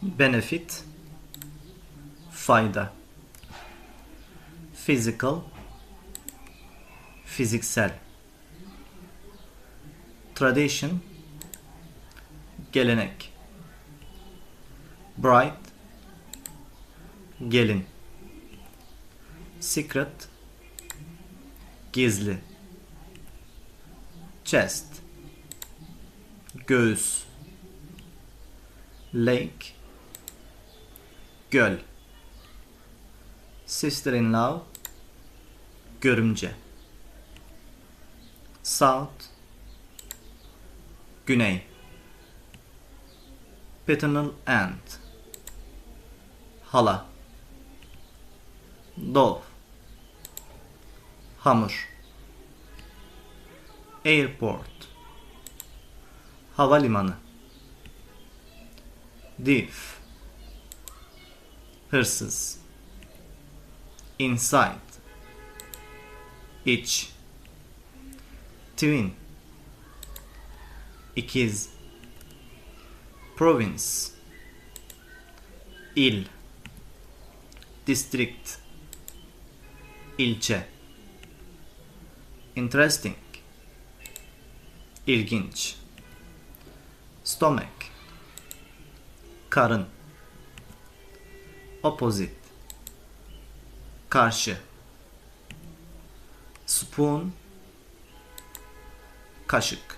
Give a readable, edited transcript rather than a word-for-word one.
benefit, fayda, physical, fiziksel, tradition, gelenek, bride, gelin, secret, gizli, chest, göğüs, lake, göl, sister-in-law, görümce, south, güney, paternal aunt, hala, dove, hamur, airport, havalimanı, thief, hırsız, inside, iç, twin, ikiz, province, il, district, ilçe, interesting, ilginç, stomach, karın, opposite, karşı, spoon, kaşık,